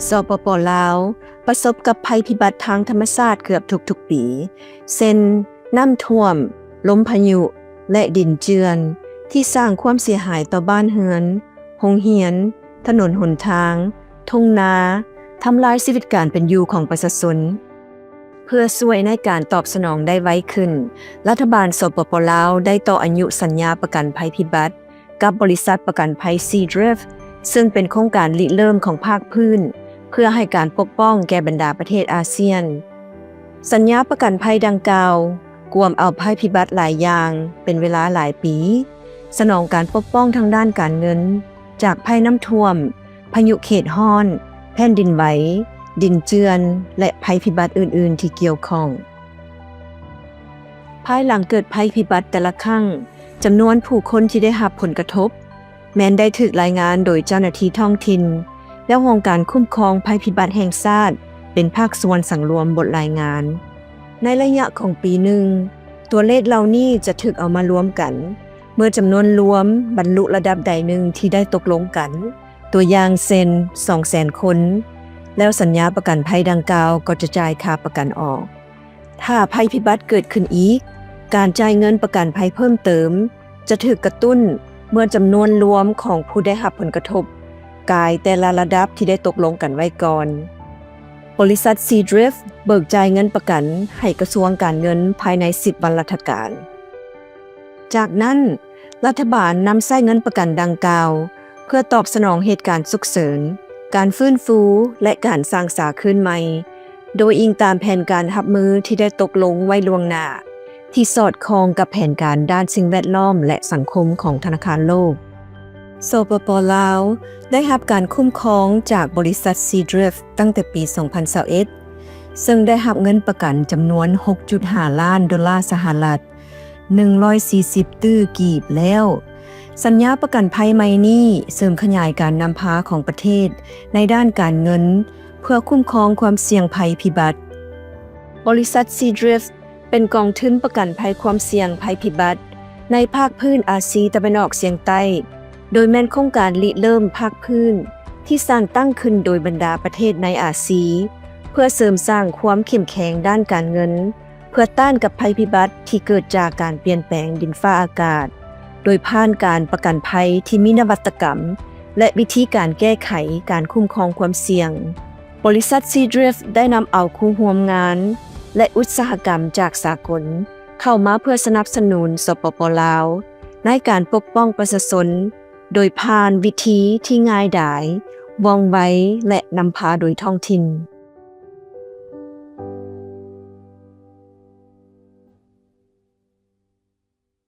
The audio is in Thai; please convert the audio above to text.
สปป.ลาวประสบกับภัยพิบัติทางธรรมชาติเกือบทุกๆปีเช่นน้ำท่วมลมพายุและดินเจือนที่สร้างความเสียหายต่อบ้านเรือนโรงเรียนถนนหนทางทุ่งนาทำลายชีวิตการเป็นอยู่ของประชาชนเพื่อช่วยในการตอบสนองได้ไวขึ้นรัฐบาลสปป.ลาวได้ต่ออายุสัญญาประกันภัยพิบัติกับบริษัทประกันภัย Seadrift ซึ่งเป็นโครงการริเริ่มของภาคพื้นเพื่อให้การปกป้องแก่บรรดาประเทศอาเซียนสัญญาประกันภัยดังกล่าวกวมเอาภัยพิบัติหลายอย่างเป็นเวลาหลายปีสนองการปกป้องทางด้านการเงินจากภัยน้ำท่วมพายุเขตร้อนแผ่นดินไหวดินเจือนและภัยพิบัติอื่นๆที่เกี่ยวข้องภายหลังเกิดภัยพิบัติแต่ละครั้งจำนวนผู้คนที่ได้รับผลกระทบแม้นได้ถูกรายงานโดยเจ้าหน้าที่ท้องถิ่นและองค์การคุ้มครองภัยพิบัติแห่งชาติเป็นภาคส่วนสังรวมบทรายงานในระยะของปีหนึ่งตัวเลขเหล่านี้จะถูกเอามารวมกันเมื่อจำนวนรวมบรรลุระดับใดหนึ่งที่ได้ตกลงกันตัวอย่างเช่น 200,000 คนแล้วสัญญาประกันภัยดังกล่าวก็จะจ่ายค่าประกันออกถ้าภัยพิบัติเกิดขึ้นอีกการจ่ายเงินประกันภัยเพิ่มเติมจะถูกกระตุ้นเมื่อจำนวนรวมของผู้ได้รับผลกระทบกายแต่ละระดับที่ได้ตกลงกันไว้ก่อนบริษัท Seadrift เบิกจ่ายเงินประกันให้กระทรวงการเงินภายใน10วันราชการจากนั้นรัฐบาลนำใช้เงินประกันดังกล่าวเพื่อตอบสนองเหตุการณ์ฉุกเฉินการฟื้นฟูและการสร้างสาขึ้นใหม่โดยอิงตามแผนการรับมือที่ได้ตกลงไว้ล่วงหน้าที่สอดคล้องกับแผนการด้านสิ่งแวดล้อมและสังคมของธนาคารโลกสปป.ลาวได้รับการคุ้มครองจากบริษัท Seadrift ตั้งแต่ปี 2021 ซึ่งได้รับเงินประกันจำนวน 6.5 ล้านดอลลาร์สหรัฐ140ตื้อกีบแล้วสัญญาประกันภัยใหม่นี้เสริมขยายการนำพาของประเทศในด้านการเงินเพื่อคุ้มครองความเสี่ยงภัยพิบัติบริษัท Seadrift เป็นกองทุนประกันภัยความเสี่ยงภัยพิบัติในภาคพื้นอาซีตะวันออกเฉียงใต้โดยแม่นโครงการริเริ่มภาคพื้นที่สร้างตั้งขึ้นโดยบรรดาประเทศในอาซีเพื่อเสริมสร้างความเข้มแข็งด้านการเงินเพื่อต้านกับภัยพิบัติที่เกิดจากการเปลี่ยนแปลงดินฟ้าอากาศโดยผ่านการประกันภัยที่มีนวัตกรรมและวิธีการแก้ไขการคุ้มครองความเสี่ยงบริษัท Seadrift ได้นำเอาคู่ร่วมงานและอุตสาหกรรมจากสากลเข้ามาเพื่อสนับสนุนสปป.ลาวในการปกป้องประชาชนโดยผ่านวิธีที่ง่ายดายว่องไวและนำพาโดยท้องถิ่น